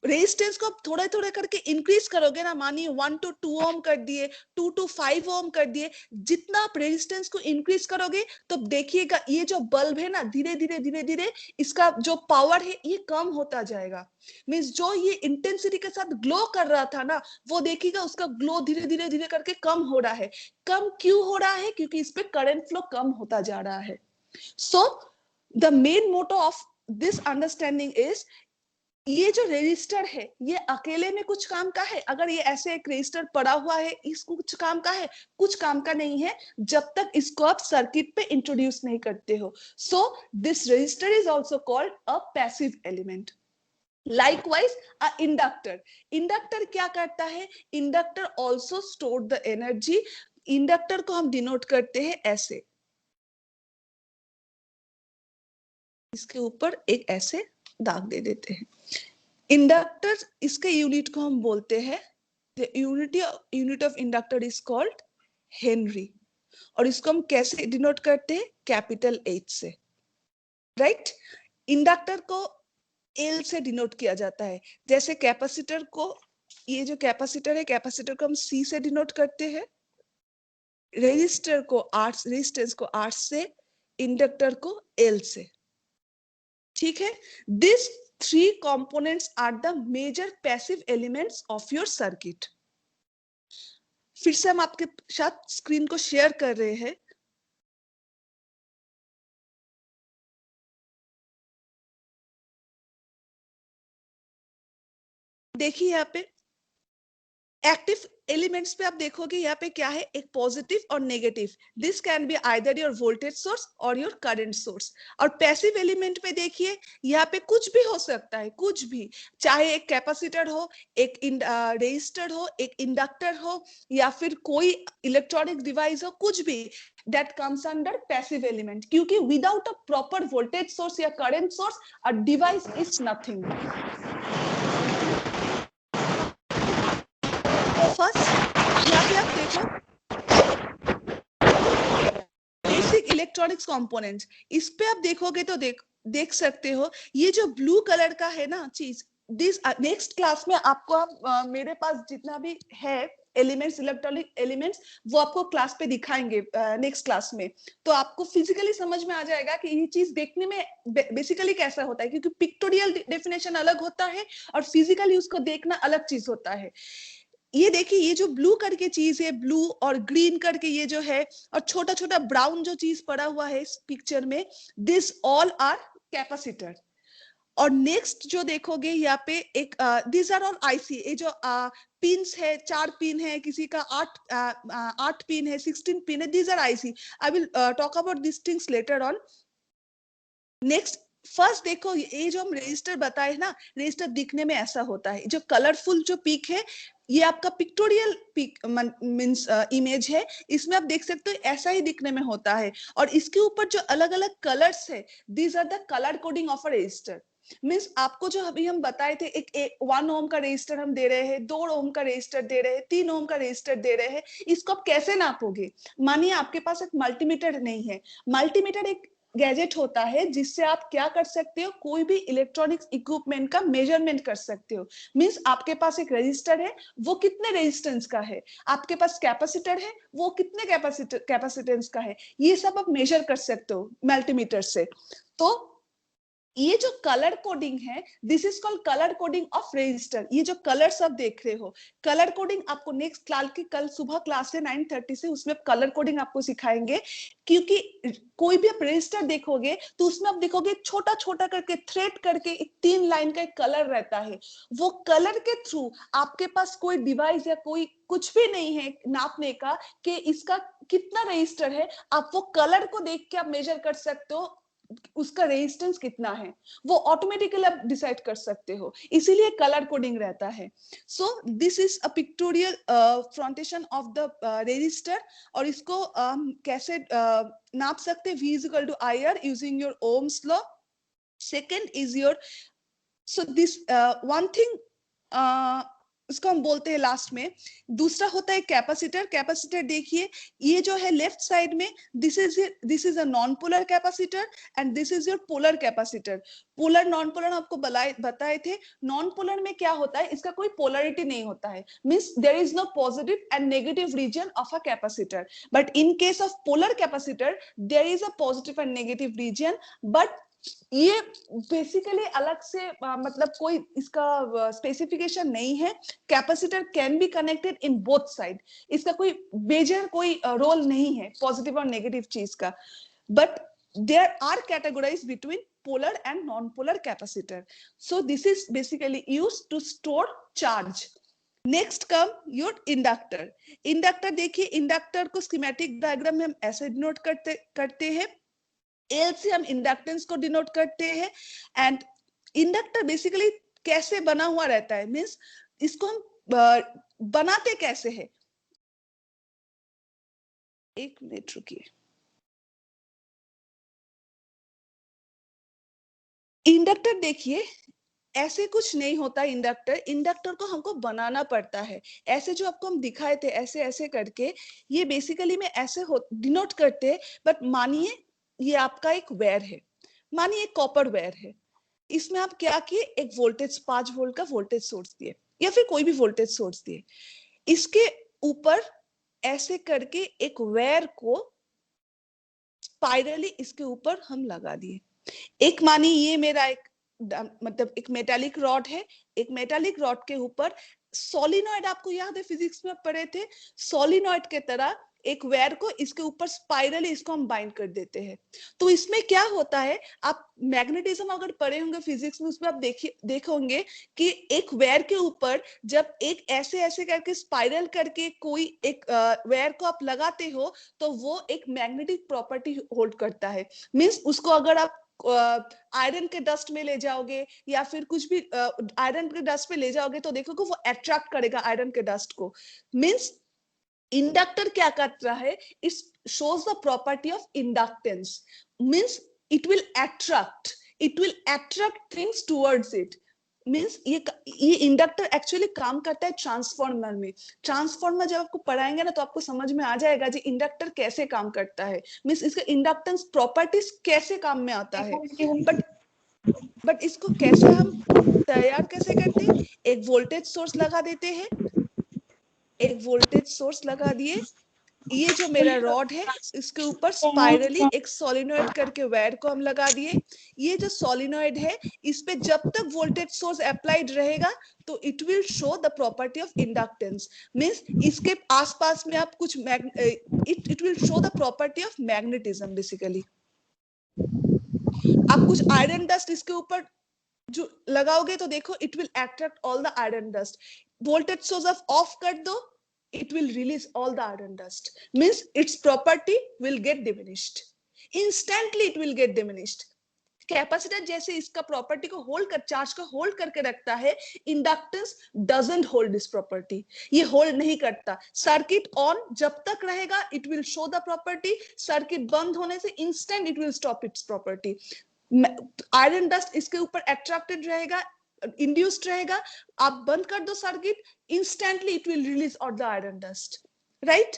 रेजिस्टेंस को थोड़ा थोड़ा करके इंक्रीज करोगे ना, मानिए 1 to 2 ओम कर दिए, 2 to 5 ओम कर दिए, जितना आप रेजिस्टेंस को इंक्रीज करोगे तो देखिएगा ये जो बल्ब है ना, धीरे धीरे धीरे धीरे इसका जो पावर है ये कम होता जाएगा। मींस जो ये इंटेंसिटी के साथ ग्लो कर रहा था ना, वो देखिएगा उसका ग्लो धीरे धीरे धीरे करके कम हो रहा है। कम क्यों हो रहा है, क्योंकि इस पे करंट फ्लो कम होता जा रहा है। So the main motto of this understanding is, ये जो रजिस्टर है ये अकेले में कुछ काम का है, अगर ये ऐसे एक रजिस्टर पड़ा हुआ है, इसको कुछ काम का है, कुछ काम का नहीं है जब तक इसको आप सर्किट पे इंट्रोड्यूस नहीं करते हो। So this register is also called a passive element. Likewise a inductor, inductor क्या करता है, inductor also store the energy. Inductor को हम डिनोट करते हैं ऐसे, इसके ऊपर एक ऐसे दाग दे देते हैं। इंडक्टर, इसके यूनिट को हम बोलते हैं, the unit of inductor is called Henry, और इसको हम कैसे डिनोट करते हैं, कैपिटल H से, राइट। इंडक्टर को L से डिनोट किया जाता है, जैसे कैपेसिटर को, ये जो कैपेसिटर है, कैपेसिटर को हम C से डिनोट करते हैं, रेजिस्टर को R, रेजिस्टेंस को R से, इंडक्टर को L से, ठीक है। This 3 components are the major passive elements of your circuit. फिर से हम आपके साथ स्क्रीन को शेयर कर रहे हैं। देखिए यहाँ पे एक्टिव एलिमेंट्स पे आप देखोगे यहाँ पे क्या है, एक पॉजिटिव और negative. This can be either your voltage source और योर करंट सोर्स। और पैसिव एलिमेंट पे देखिए यहाँ पे कुछ भी हो सकता है, कुछ भी, चाहे एक कैपेसिटर हो, एक रेजिस्टर हो, एक इंडक्टर हो, या फिर कोई इलेक्ट्रॉनिक डिवाइस हो, कुछ भी, that comes under passive element. क्योंकि without a proper voltage source या current source a device is nothing. First यहाँ पे आप देखो बेसिक इलेक्ट्रॉनिक्स कंपोनेंट्स, इस पे आप देखोगे तो देख सकते हो ये जो ब्लू कलर का है ना चीज, दिस नेक्स्ट क्लास में आपको मेरे पास जितना भी है एलिमेंट्स, इलेक्ट्रॉनिक एलिमेंट्स, वो आपको क्लास पे दिखाएंगे नेक्स्ट क्लास में, तो आपको फिजिकली समझ में आ जाएगा कि ये चीज देखने में बेसिकली कैसा होता है, क्योंकि पिक्टोरियल डेफिनेशन अलग होता है और फिजिकली उसको देखना अलग चीज होता है। ये देखिए ये जो ब्लू करके चीज है, ब्लू और ग्रीन करके ये जो है, और छोटा छोटा ब्राउन जो चीज पड़ा हुआ है इस पिक्चर में, दिस ऑल आर कैपेसिटर। और नेक्स्ट जो देखोगे यहाँ पे एक दिस आर ऑल आईसी, ये जो पिन्स है, 4 पिन है, किसी का 8 पिन है, 16 पिन है, these are IC. I will talk about this things later on. Next first देखो, ये जो हम रजिस्टर बताए ना, रजिस्टर दिखने में ऐसा होता है. जो कलरफुल जो पिक है, ये आपका पिक्टोरियल पिक मींस इमेज है. इसमें आप देख सकते हो ऐसा ही दिखने में होता है. और इसके ऊपर जो अलग अलग कलर्स है, these are the colour coding of a resistor. Means आपको जो अभी हम बताए थे, एक 1 ओम का रजिस्टर हम दे रहे हैं, 2 ओम का रजिस्टर दे रहे हैं, 3 ओम का रजिस्टर दे रहे हैं. इसको आप कैसे नापोगे? मानिए आपके पास एक मल्टीमीटर नहीं है. मल्टीमीटर एक गैजेट होता है जिससे आप क्या कर सकते हो, कोई भी इलेक्ट्रॉनिक्स इक्विपमेंट का मेजरमेंट कर सकते हो. मींस आपके पास एक रजिस्टर है, वो कितने रेजिस्टेंस का है. आपके पास कैपेसिटर है, वो कितने कैपेसिटेंस का है. ये सब आप मेजर कर सकते हो मल्टीमीटर से. तो ये जो कलर कोडिंग है, this is called colour coding of register. ये जो कलर सब देख रहे हो, कलर कोडिंग आपको नेक्स्ट क्लास की कल सुबह क्लास है 9:30 से, उसमें कलर कोडिंग आपको सिखाएंगे. क्योंकि कोई भी आप रजिस्टर देखोगे तो उसमें आप देखोगे छोटा छोटा करके थ्रेड करके एक 3 लाइन का एक कलर रहता है. वो कलर के थ्रू आपके पास कोई डिवाइस या कोई कुछ भी नहीं है नापने का कि इसका कितना रजिस्टर है. आप वो कलर को देख के आप मेजर कर सकते हो उसका रेजिस्टेंस कितना है. वो ऑटोमेटिकली आप डिसाइड कर सकते हो, इसीलिए कलर कोडिंग रहता है. So this is a pictorial presentation of the resistor. और इसको कैसे नाप सकते हैं? V is equal to IR using your Ohm's law. Second is your, so this one thing उसको हम बोलते हैं लास्ट में. दूसरा होता है कैपेसिटर. कैपेसिटर देखिए, ये जो है लेफ्ट साइड में, this is a non polar capacitor and this is your polar capacitor. Polar non polar आपको बताए थे. नॉन पोलर में क्या होता है, इसका कोई पोलरिटी नहीं होता है. Means there is no positive and negative region of a capacitor. But in case of polar capacitor there is a positive and negative region. But ये बेसिकली अलग से मतलब कोई इसका स्पेसिफिकेशन नहीं है. Capacitor can be connected in both side. इसका कोई मेजर कोई रोल नहीं है पॉजिटिव और नेगेटिव चीज का. But there are categorize between polar and non polar capacitor. So this is basically used to store charge. Next come your inductor. Inductor देखिए, इंडक्टर को स्कीमेटिक डायग्राम में हम ऐसे डिनोट करते हैं. एल से हम इंडक्टेंस को डिनोट करते हैं. एंड इंडक्टर बेसिकली कैसे बना हुआ रहता है, मींस इसको हम बनाते कैसे हैं. एक मिनट रुकिए. इंडक्टर देखिए, ऐसे कुछ नहीं होता. इंडक्टर को हमको बनाना पड़ता है. ऐसे जो आपको हम दिखाए थे ऐसे ऐसे करके, ये बेसिकली में ऐसे डिनोट करते हैं. बट मानिए ये आपका एक वायर है, मानिए एक कॉपर वायर है. इसमें आप क्या किए, एक वोल्टेज 5 वोल्ट का वोल्टेज सोर्स दिए या फिर कोई भी वोल्टेज सोर्स दिए. इसके ऊपर ऐसे करके एक वायर को स्पाइरली इसके ऊपर हम लगा दिए. एक मानिए ये मेरा एक मतलब एक मेटालिक रॉड है. एक मेटालिक रॉड के ऊपर सोलिनॉइड, आपको याद है फिजिक्स में पढ़े थे, सोलिनॉइड के तरह एक वायर को इसके ऊपर स्पाइरली इसको हम बाइंड कर देते हैं. तो इसमें क्या होता है, आप मैग्नेटिज्म अगर पढ़े होंगे फिजिक्स में, उसमें आप देखोगे कि एक वायर के ऊपर जब एक ऐसे ऐसे करके स्पाइरल करके कोई एक वायर को आप लगाते हो तो वो एक मैग्नेटिक प्रॉपर्टी होल्ड करता है. मींस उसको अगर आप आयरन के डस्ट में ले जाओगे या फिर कुछ भी आयरन के डस्ट में ले जाओगे तो देखोगे वो अट्रैक्ट करेगा आयरन के डस्ट को. मींस इंडक्टर क्या करता है, it shows the property of inductance. Means it will attract things towards it. Means ये इंडक्टर एक्चुअली काम करता है ट्रांसफार्मर में. ट्रांसफार्मर जब आपको पढ़ाएंगे ना तो आपको समझ में आ जाएगा जी इंडक्टर कैसे काम करता है. मींस इसका इंडक्टेंस प्रॉपर्टीज कैसे काम में आता है. बट इसको कैसे हम तैयार कैसे करते हैं, एक वोल्टेज सोर्स लगा देते हैं. एक वोल्टेज सोर्स लगा दिए, ये जो मेरा रॉड है इसके ऊपर स्पाइरली एक सोलिनॉइड करके वायर को हम लगा दिए. ये जो सोलिनॉइड है इस पे जब तक वोल्टेज सोर्स अप्लाइड रहेगा तो it will show the property of inductance. Means इसके आसपास में आप कुछ it will show the property of magnetism. Basically आप कुछ आयरन डस्ट इसके ऊपर जो लगाओगे तो देखो it will attract all the iron dust. Voltage source of कर दो, it will release all the iron dust, means its property will get diminished. Instantly it will get diminished. Capacitor जैसे इसका प्रॉपर्टी को होल्ड कर, चार्ज को होल्ड करके रखता है, inductance doesn't hold this property. ये होल्ड नहीं करता. सर्किट ऑन जब तक रहेगा it will show the property, circuit बंद होने से instant it will stop it's property. Iron dust इसके ऊपर अट्रैक्टेड रहेगा, इंड्यूस्ड रहेगा. आप बंद कर दो circuit, instantly it will release all the iron dust, right?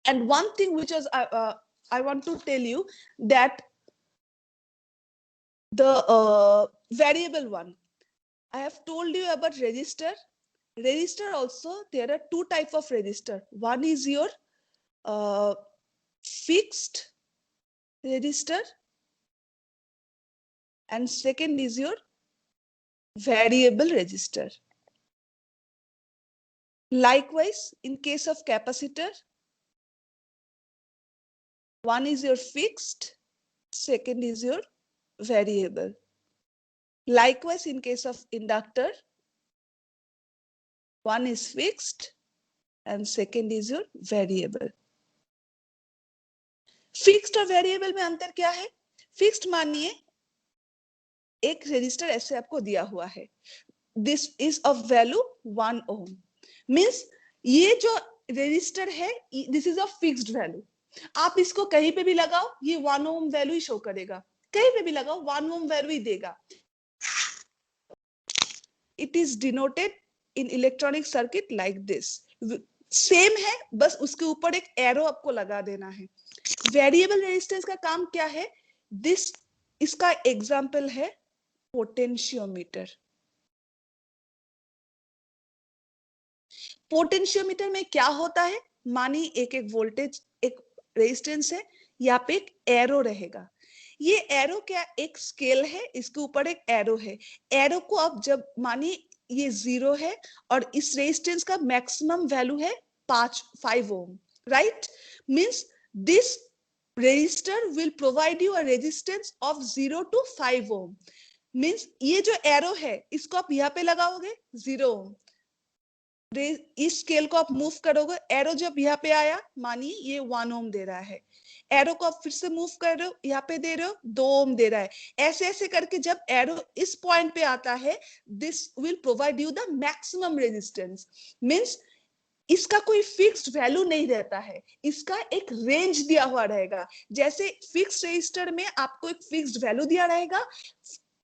And one thing which is I want to tell you that the variable one, I have told you about resistor. Resistor also, there are two type of resistor. One is your fixed resistor and second is your variable resistor. Likewise, in case of capacitor, one is your fixed, second is your variable. Likewise, in case of inductor, one is fixed and second is your variable. Fixed और variable में अंतर क्या है? Fixed मानिए एक रेजिस्टर ऐसे आपको दिया हुआ है. This is of value 1 ohm. Means ये जो रेजिस्टर है, this is a fixed value. आप इसको कहीं पे भी लगाओ, ये 1 ohm वैल्यू ही शो करेगा. कहीं पे भी लगाओ 1 ohm वैल्यू ही देगा. It is denoted in electronic circuit like this. Same है, बस उसके ऊपर एक एरो आपको लगा देना है. वेरिएबल रेजिस्टेंस का काम क्या है? दिस, इसका एग्जांपल है पोटेंशियोमीटर. पोटेंशियोमीटर में क्या होता है? मानी एक एक वोल्टेज, एक रेजिस्टेंस है, यहाँ पे एक एरो रहेगा. ये एरो क्या, एक स्केल है, इसके ऊपर एक एरो है. एरो को आप जब मानी ये 0 है और इस रेजिस्टेंस का मैक्सिमम वैल्यू है 5 ohm, right? Means this resistor will provide you a resistance of 0 to 5 ohm. Means ये जो एरो है इसको आप यहाँ पे लगाओगे 0 ओम. इस स्केल को आप मूव करोगे, एरो जब यहाँ पे आया, मानिए ये 1 ओम दे रहा है. एरो को आप फिर से मूव कर रहे हो, यहाँ पे दे रहे हो 2 ओम दे रहा है. ऐसे ऐसे करके जब एरो इस पॉइंट पे आता है, this will provide you the maximum resistance. Means इसका कोई फिक्स्ड वैल्यू नहीं रहता है, इसका एक रेंज दिया हुआ रहेगा. जैसे फिक्स्ड रेजिस्टर में आपको एक फिक्स्ड वैल्यू दिया रहेगा,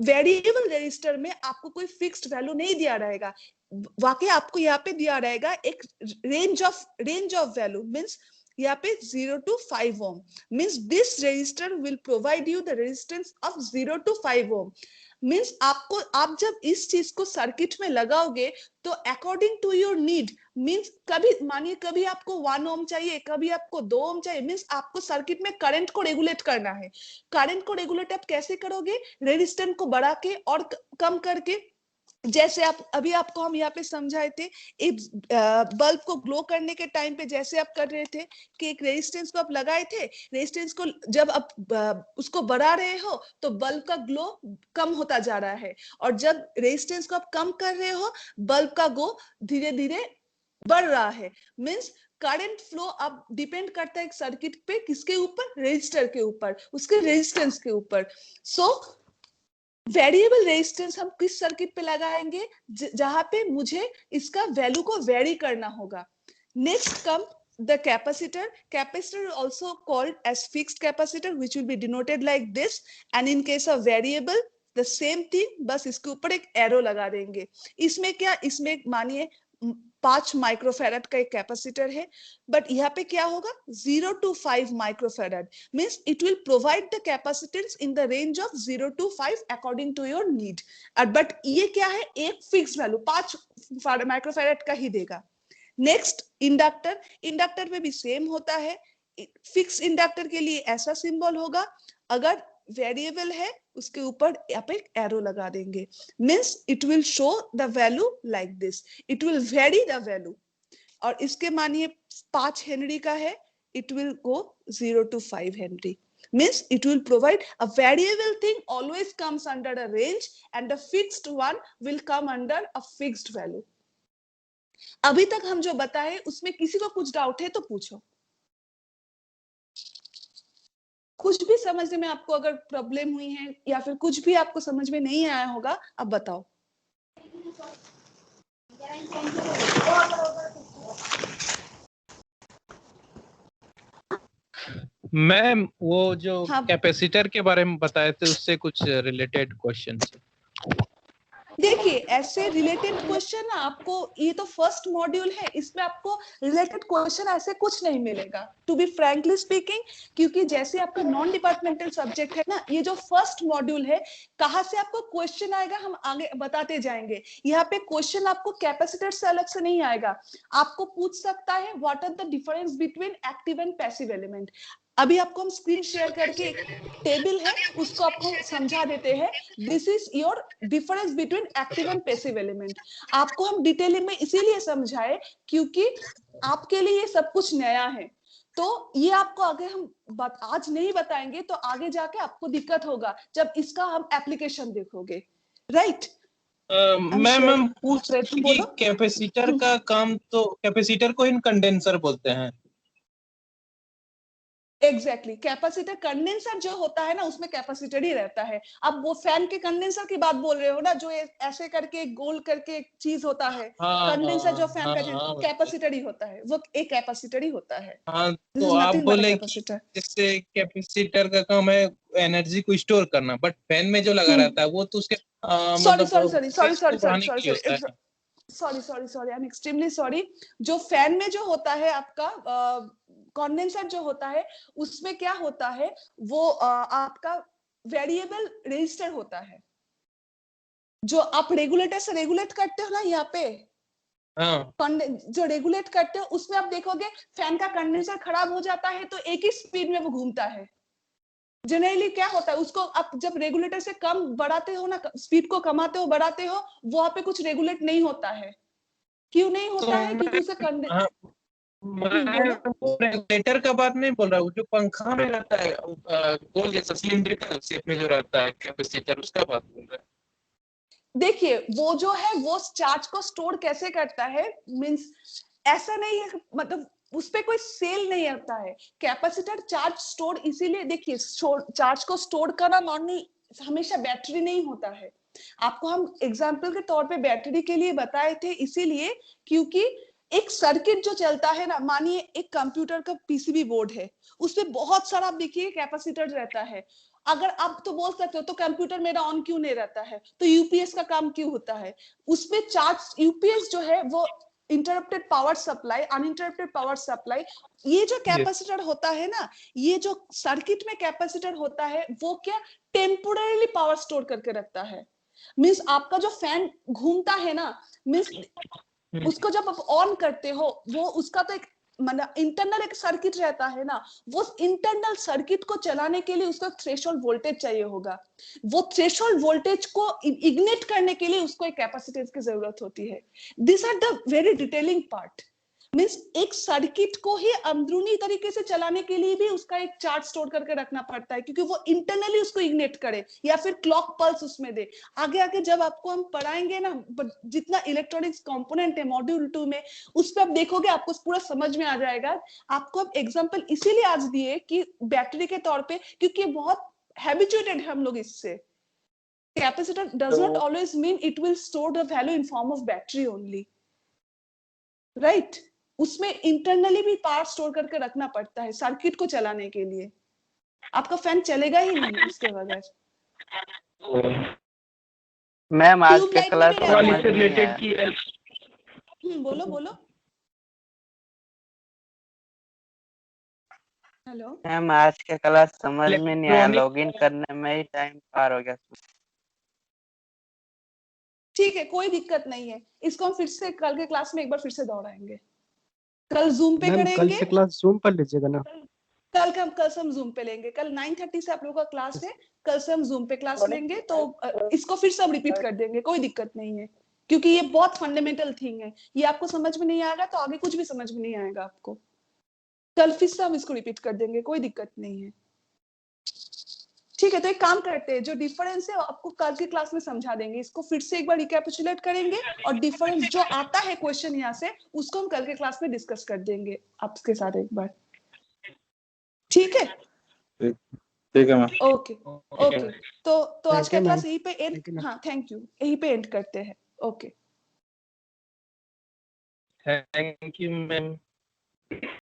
वेरिएबल रेजिस्टर में आपको कोई फिक्स्ड वैल्यू नहीं दिया रहेगा. वाकई आपको यहाँ पे दिया रहेगा एक रेंज ऑफ वैल्यू. मींस यहाँ पे 0 to 5 ohm. Means this resistor will provide you the resistance of 0 to 5 ohm. Means आपको, आप जब इस चीज को सर्किट में लगाओगे तो according to your need, means कभी मानिए कभी आपको 1 ओम चाहिए, कभी आपको 2 ओम चाहिए. मींस आपको सर्किट में करंट को रेगुलेट करना है. करंट को रेगुलेट आप कैसे करोगे? रेजिस्टेंस को बढ़ा के और कम करके. जैसे आप अभी आपको हम यहाँ पे समझाए थे, एक बल्ब को ग्लो करने के टाइम पे जैसे आप कर रहे थे कि एक रेजिस्टेंस को आप लगाए थे, रेजिस्टेंस को जब आप उसको बढ़ा रहे हो तो बल्ब का ग्लो कम होता जा रहा है, और जब रेजिस्टेंस को आप कम कर रहे हो बल्ब का ग्लो धीरे धीरे बढ़ रहा है. मींस करंट फ्लो अब डिपेंड करता है एक सर्किट पे, किसके ऊपर? रेजिस्टर के ऊपर, उसके रेजिस्टेंस के ऊपर. सो वेरिएबल रेजिस्टेंस हम किस सर्किट पे लगाएंगे? जहां पे मुझे इसका वैल्यू को वेरी करना होगा. Next come the capacitor. Capacitor also called as fixed capacitor which will be denoted like this, and in case of variable the same thing, बस इसके ऊपर एक एरो लगा देंगे. इसमें क्या, इसमें मानिए 5 माइक्रोफैराड का एक कैपेसिटर है, बट यहाँ पे क्या होगा? 0 to 5 microfarad. Means it will provide the capacitance in the range of 0 to 5 according to your need. But ये क्या है? एक फिक्स वैल्यू 5 माइक्रोफैराड का ही देगा. Next inductor. इंडक्टर में भी सेम होता है. फिक्स इंडक्टर के लिए ऐसा सिंबल होगा, अगर वेरिएबल है उसके ऊपर आप एक एरो लगा देंगे. Means it will show the value like this, it will very the value. और इसके मानिए 5 हेनरी का है, it will go 0 to 5 Henry. means it will provide a variable thing always comes under a range and the fixed one will come under a fixed value. अभी तक हम जो बताए उसमें किसी को कुछ डाउट है तो पूछो, कुछ भी समझने में आपको अगर प्रॉब्लम हुई है या फिर कुछ भी आपको समझ में नहीं आया होगा, अब बताओ। मैम वो जो हाँ। कैपेसिटर के बारे में बताए थे उससे कुछ रिलेटेड क्वेश्चन। देखिए ऐसे रिलेटेड क्वेश्चन ना आपको, ये तो फर्स्ट मॉड्यूल है, इसमें आपको रिलेटेड क्वेश्चन ऐसे कुछ नहीं मिलेगा टू बी फ्रैंकली स्पीकिंग, क्योंकि जैसे आपका नॉन डिपार्टमेंटल सब्जेक्ट है ना, ये जो फर्स्ट मॉड्यूल है, कहाँ से आपको क्वेश्चन आएगा हम आगे बताते जाएंगे। यहाँ पे क्वेश्चन आपको कैपेसिटर से अलग से नहीं आएगा, आपको पूछ सकता है what are the difference between active and passive element. अभी आपको हम स्क्रीन शेयर करके एक टेबल है उसको आपको समझा देते हैं, this is your difference between active and passive element. आपको हम डिटेलिंग में इसीलिए समझाए क्योंकि आपके लिए ये सब कुछ नया है, तो ये आपको अगर हम आज नहीं बताएंगे तो आगे जाके आपको दिक्कत होगा जब इसका हम एप्लीकेशन देखोगे, राइट? मैम हम पूछ रहे थे कि बोलो। कैपेसिटर का काम, तो कैपेसिटर को इन कंडेंसर बोलते हैं। एग्जैक्टली कैपेसिटर कंडेंसर जो होता है ना उसमें कैपेसिटर ही रहता है। अब वो फैन के कंडेंसर की बात बोल रहे हो ना, जो ऐसे करके गोल करके एक चीज होता है, कंडेंसर जो फैन का कैपेसिटर ही होता है, वो एक कैपेसिटर ही होता है। हाँ, तो आप बोले कि जैसे कैपेसिटर का काम है एनर्जी को स्टोर करना, बट फैन में जो लगा रहता है वो तो उसके sorry I am extremely sorry. जो फैन में जो होता है आपका कंडेंसर जो होता है उसमें क्या होता है, वो आपका वेरिएबल रेजिस्टर होता है, जो आप रेगुलेटर से रेगुलेट करते हो ना, यहाँ पे जो रेगुलेट करते हो उसमें आप देखोगे फैन का कंडेंसर खराब हो जाता है तो एक ही स्पीड में वो घूमता है। जनरली क्या होता है, उसको आप जब रेगुलेटर से कम बढ़ाते हो ना, स्पीड को कमाते हो बढ़ाते हो, वहां पे कुछ रेगुलेट नहीं होता है। क्यों नहीं होता है? क्योंकि उसे रेगुलेटर का बात नहीं बोल रहा हूँ, जो पंखा में रहता है गोल जैसा सिलिंड्रिकल शेप में जो रहता है कैपेसिटर, उसका बात बोल रहा है। देखिए वो जो है वो चार्ज को स्टोर कैसे करता है, मींस ऐसा नहीं है, मतलब उस पे कोई सेल नहीं आता है। कैपेसिटर चार्ज स्टोर इसीलिए, देखिए चार्ज को स्टोर करना नॉर्मली हमेशा बैटरी नहीं होता है। आपको हम एग्जांपल के तौर पे बैटरी के लिए बताए थे, इसीलिए क्योंकि एक सर्किट जो चलता है ना, मानिए एक कंप्यूटर का पीसीबी बोर्ड है, उसमें बहुत सारा आप देखिए कैपेसिटर रहता है। अगर आप तो बोल सकते हो तो कंप्यूटर मेरा ऑन क्यों नहीं रहता है, तो यूपीएस का काम क्यों होता है? उसमें चार्ज, यूपीएस जो है वो interrupted power supply, uninterrupted power supply, ये जो कैपेसिटर होता है ना, ये जो सर्किट में कैपेसिटर होता है वो क्या टेम्पोररीली पावर स्टोर करके रखता है। मींस आपका जो फैन घूमता है ना, मींस उसको जब आप ऑन करते हो, वो उसका तो एक मतलब इंटरनल एक सर्किट रहता है ना, वो इंटरनल सर्किट को चलाने के लिए उसको थ्रेशोल्ड वोल्टेज चाहिए होगा। वो थ्रेशोल्ड वोल्टेज को इग्निट करने के लिए उसको एक कैपेसिटेंस की जरूरत होती है। This are the very detailing part. Means एक सर्किट को ही अंदरूनी तरीके से चलाने के लिए भी उसका एक चार्ज स्टोर करके रखना पड़ता है, क्योंकि वो इंटरनली उसको इग्निट करे या फिर क्लॉक पल्स उसमें दे। आगे आगे जब आपको हम पढ़ाएंगे ना, जितना इलेक्ट्रॉनिक्स कंपोनेंट है मॉड्यूल 2 में, उस पर आप देखोगे आपको पूरा समझ में आ जाएगा। आपको अब एग्जाम्पल इसीलिए आज दिए कि बैटरी के तौर पे, क्योंकि बहुत हैबिचुएटेड है हम लोग इससे। Capacitor does not always mean it will store the value in form of battery only, right? उसमें इंटरनली भी पावर स्टोर करके रखना पड़ता है सर्किट को चलाने के लिए। आपका फैन चलेगा ही नहीं उसके बगैर। मैम आज के क्लास समझ रिलेटेड की बोलो बोलो। हेलो मैम, आज के क्लास समझ में नहीं आया, लॉगिन करने में ही टाइम पार हो गया। ठीक है, कोई दिक्कत नहीं है, इसको हम फिर से कल के क्लास में एक बार फिर से दोहराएंगे। कल जूम पे करेंगे। कल से क्लास जूम पर लीजिएगा ना। कल से हम जूम पे लेंगे। कल 9:30 से आप लोगों का क्लास है, कल से हम जूम पे क्लास लेंगे, तो इसको फिर से हम रिपीट कर देंगे, कोई दिक्कत नहीं है, क्योंकि ये बहुत फंडामेंटल थिंग है। ये आपको समझ में नहीं आएगा तो आगे कुछ भी समझ में नहीं आएगा आपको। कल फिर से हम इसको रिपीट कर देंगे, कोई दिक्कत नहीं है। ठीक है, तो एक काम करते हैं, जो डिफरेंस है आपको कल की क्लास में समझा देंगे, इसको फिर से एक बार रिकैपिचुलेट करेंगे और डिफरेंस जो आता है क्वेश्चन यहाँ से उसको हम कल के क्लास में डिस्कस कर देंगे आपके साथ एक बार। ठीक है, ठीक है मैम। ओके ओके, तो आज का you, क्लास ma'am. यहीं पे Thank you, एंड, ma'am. हाँ थैंक यू, यहीं पे एंड करते हैं। Okay thank you ma'am.